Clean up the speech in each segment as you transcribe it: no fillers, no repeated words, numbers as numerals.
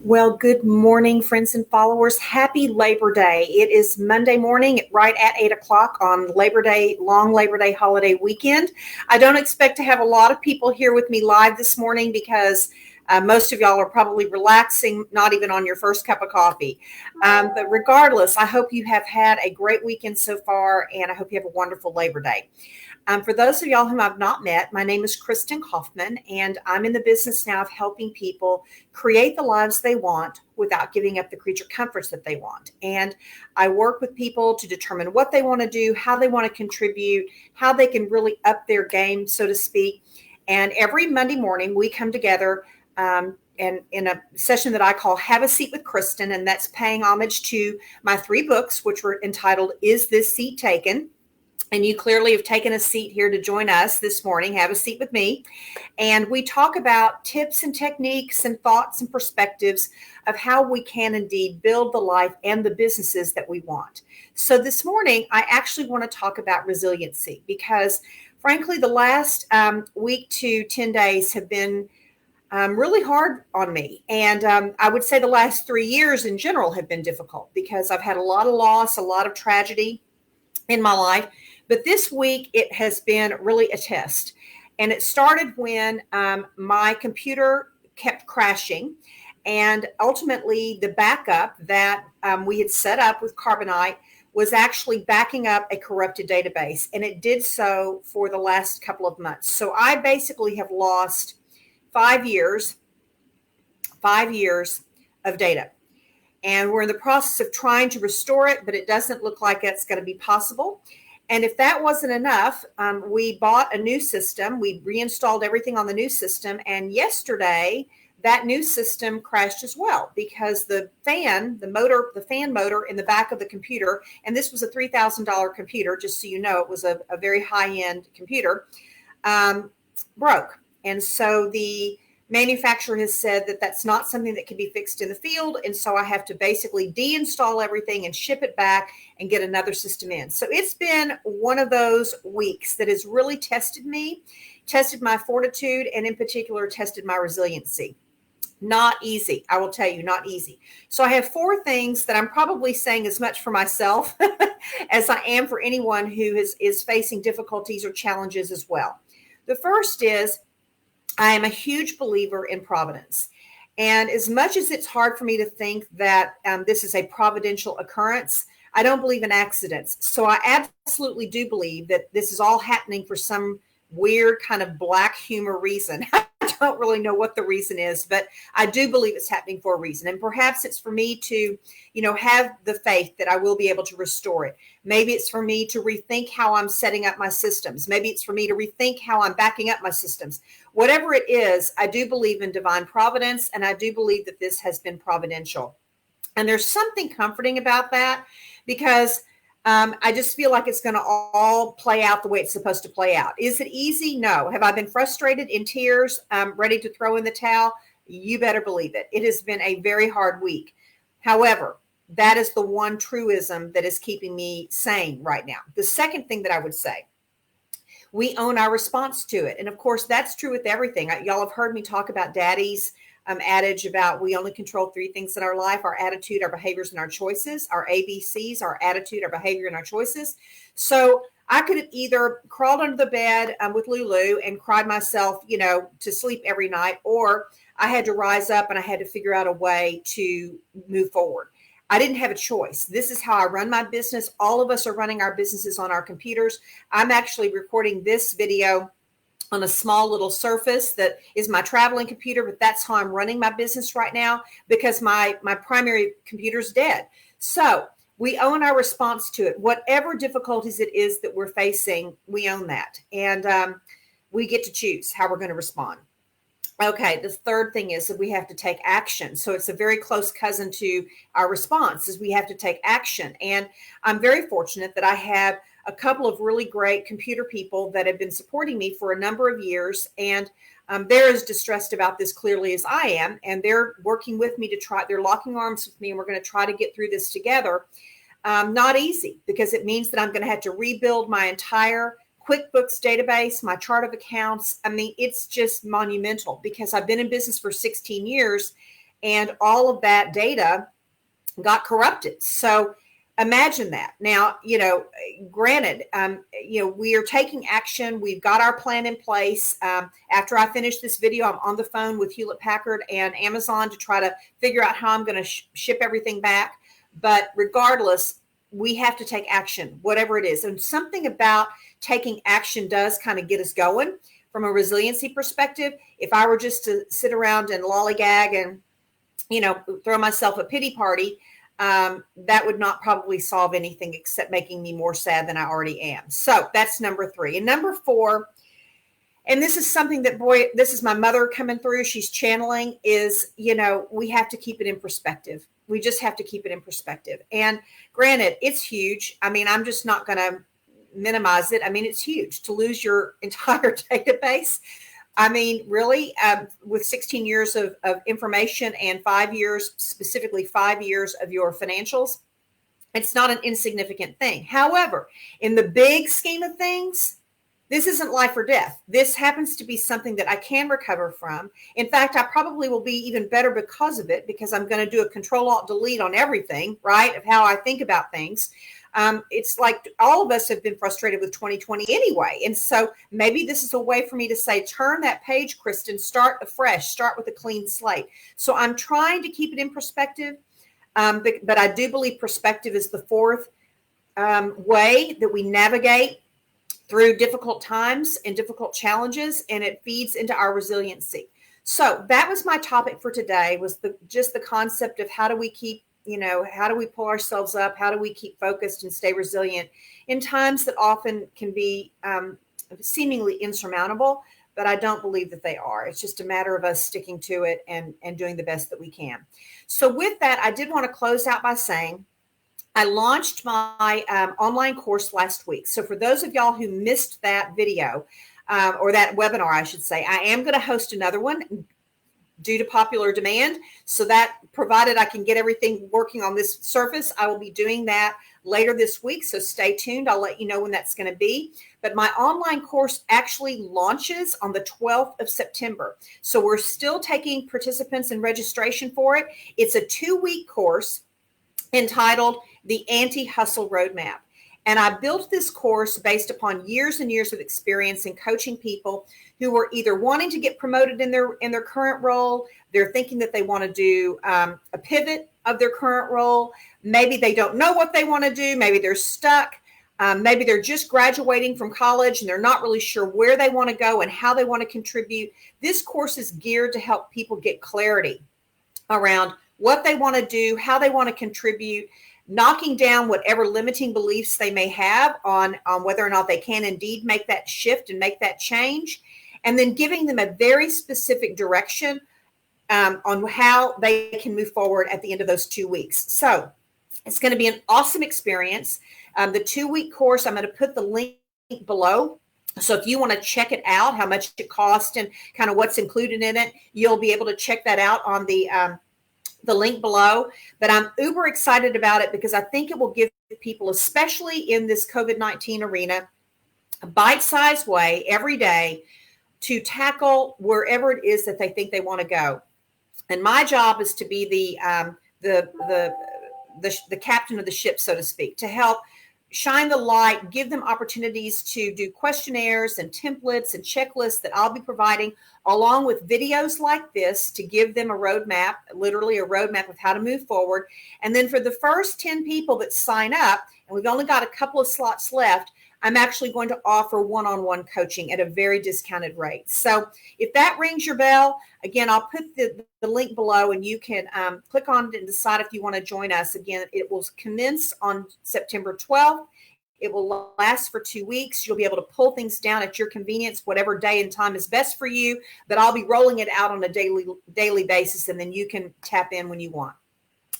Well, good morning, friends and followers. Happy Labor Day. It is Monday morning, right at 8 o'clock on Labor Day, long Labor Day holiday weekend. I don't expect to have a lot of people here with me live this morning because most of y'all are probably relaxing, not even on your first cup of coffee. But regardless, I hope you have had a great weekend so far, and I hope you have a wonderful Labor Day. For those of y'all whom I've not met, my name is Kristin Kaufman, and I'm in the business now of helping people create the lives they want without giving up the creature comforts that they want. And I work with people to determine what they want to do, how they want to contribute, how they can really up their game, so to speak. And every Monday morning, we come together and in a session that I call Have a Seat with Kristin, and that's paying homage to my 3 books, which were entitled Is This Seat Taken? And you clearly have taken a seat here to join us this morning. Have a seat with me. And we talk about tips and techniques and thoughts and perspectives of how we can indeed build the life and the businesses that we want. So this morning, I actually want to talk about resiliency because, frankly, the last week to 10 days have been really hard on me. And I would say the last 3 years in general have been difficult because I've had a lot of loss, a lot of tragedy in my life. But this week, it has been really a test. And it started when my computer kept crashing. And ultimately, the backup that we had set up with Carbonite was actually backing up a corrupted database. And it did so for the last couple of months. So I basically have lost 5 years of data. And we're in the process of trying to restore it, but it doesn't look like it's going to be possible. And if that wasn't enough, we bought a new system. We reinstalled everything on the new system. And yesterday, that new system crashed as well because the fan motor in the back of the computer, and this was a $3,000 computer, just so you know, it was a very high-end computer, broke. And so the manufacturer has said that that's not something that can be fixed in the field. And so I have to basically deinstall everything and ship it back and get another system in. So it's been one of those weeks that has really tested me, tested my fortitude, and in particular, tested my resiliency. Not easy. I will tell you, not easy. So I have 4 things that I'm probably saying as much for myself as I am for anyone who is facing difficulties or challenges as well. The first is, I am a huge believer in providence. And as much as it's hard for me to think that this is a providential occurrence, I don't believe in accidents. So I absolutely do believe that this is all happening for some weird kind of black humor reason. I don't really know what the reason is, but I do believe it's happening for a reason. And perhaps it's for me to, have the faith that I will be able to restore it. Maybe it's for me to rethink how I'm setting up my systems. Maybe it's for me to rethink how I'm backing up my systems. Whatever it is, I do believe in divine providence, and I do believe that this has been providential. And there's something comforting about that because I just feel like it's going to all play out the way it's supposed to play out. Is it easy? No. Have I been frustrated, in tears, ready to throw in the towel? You better believe it. It has been a very hard week. However, that is the one truism that is keeping me sane right now. The second thing that I would say, we own our response to it. And of course, that's true with everything. Y'all have heard me talk about Daddy's adage about we only control 3 things in our life: our attitude, our behaviors, and our choices. Our ABCs: our attitude, our behavior, and our choices. So I could have either crawled under the bed with Lulu and cried myself, to sleep every night, or I had to rise up and I had to figure out a way to move forward. I didn't have a choice. This is how I run my business. All of us are running our businesses on our computers. I'm actually recording this video on a small little Surface that is my traveling computer, but that's how I'm running my business right now because my primary computer is dead. So we own our response to it. Whatever difficulties it is that we're facing, we own that. And we get to choose how we're going to respond. Okay, the third thing is that we have to take action. So it's a very close cousin to our response, is we have to take action. And I'm very fortunate that I have a couple of really great computer people that have been supporting me for a number of years. And they're as distressed about this clearly as I am. And they're working with me they're locking arms with me, and we're going to try to get through this together. Not easy, because it means that I'm going to have to rebuild my entire QuickBooks database, my chart of accounts. I mean, it's just monumental because I've been in business for 16 years and all of that data got corrupted. So imagine that. Now, granted, we are taking action. We've got our plan in place. After I finish this video, I'm on the phone with Hewlett Packard and Amazon to try to figure out how I'm going to ship everything back. But regardless, we have to take action, whatever it is. And something about taking action does kind of get us going from a resiliency perspective. If I were just to sit around and lollygag and, throw myself a pity party, that would not probably solve anything except making me more sad than I already am. So that's number 3. And number 4, and this is something that, this is my mother coming through. She's channeling is, we have to keep it in perspective. We just have to keep it in perspective. And granted, it's huge. I mean, I'm just not going to minimize it. I mean, it's huge to lose your entire database. I mean, really, with 16 years of information and 5 years, specifically 5 years of your financials, it's not an insignificant thing. However, in the big scheme of things, this isn't life or death. This happens to be something that I can recover from. In fact, I probably will be even better because of it, because I'm going to do a Control-Alt-Delete on everything, right, of how I think about things. It's like all of us have been frustrated with 2020 anyway. And so maybe this is a way for me to say, turn that page, Kristin, start afresh, start with a clean slate. So I'm trying to keep it in perspective. But I do believe perspective is the 4th way that we navigate through difficult times and difficult challenges, and it feeds into our resiliency. So that was my topic for today, was just the concept of how do we keep, how do we pull ourselves up? How do we keep focused and stay resilient in times that often can be seemingly insurmountable, but I don't believe that they are. It's just a matter of us sticking to it and doing the best that we can. So with that, I did want to close out by saying, I launched my online course last week. So for those of y'all who missed that video or that webinar, I should say, I am going to host another one due to popular demand. So that, provided I can get everything working on this surface, I will be doing that later this week. So stay tuned. I'll let you know when that's going to be. But my online course actually launches on the 12th of September. So we're still taking participants and registration for it. It's a 2-week course entitled The Anti-Hustle Roadmap. And I built this course based upon years and years of experience in coaching people who were either wanting to get promoted in their current role, they're thinking that they want to do a pivot of their current role, maybe they don't know what they want to do, maybe they're stuck, maybe they're just graduating from college and they're not really sure where they want to go and how they want to contribute. This course is geared to help people get clarity around what they want to do, how they want to contribute, knocking down whatever limiting beliefs they may have on whether or not they can indeed make that shift and make that change, and then giving them a very specific direction on how they can move forward at the end of those 2 weeks. So it's going to be an awesome experience. The 2-week course, I'm going to put the link below. So if you want to check it out, how much it costs and kind of what's included in it, you'll be able to check that out on the link below. But I'm uber excited about it because I think it will give people, especially in this COVID-19 arena, a bite-sized way every day to tackle wherever it is that they think they want to go. And my job is to be the captain of the ship, so to speak, to help shine the light, give them opportunities to do questionnaires and templates and checklists that I'll be providing, along with videos like this to give them a roadmap, literally a roadmap of how to move forward. And then for the first 10 people that sign up, and we've only got a couple of slots left, I'm actually going to offer one-on-one coaching at a very discounted rate. So if that rings your bell, again, I'll put the link below and you can click on it and decide if you want to join us. Again, it will commence on September 12th. It will last for 2 weeks. You'll be able to pull things down at your convenience, whatever day and time is best for you. But I'll be rolling it out on a daily basis, and then you can tap in when you want.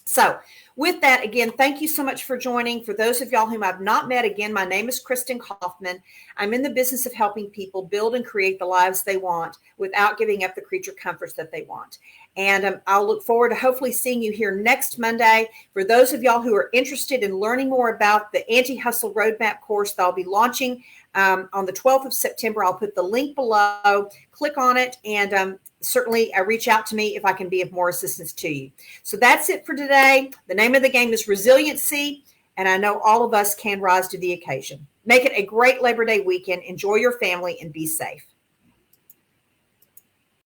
So with that, again, thank you so much for joining. For those of y'all whom I've not met, again, my name is Kristin Kaufman. I'm in the business of helping people build and create the lives they want without giving up the creature comforts that they want. And I'll look forward to hopefully seeing you here next Monday. For those of y'all who are interested in learning more about the Anti-Hustle Roadmap course that I'll be launching on the 12th of September, I'll put the link below. Click on it and certainly reach out to me if I can be of more assistance to you. So that's it for today. The name of the game is Resiliency, and I know all of us can rise to the occasion. Make it a great Labor Day weekend. Enjoy your family and be safe.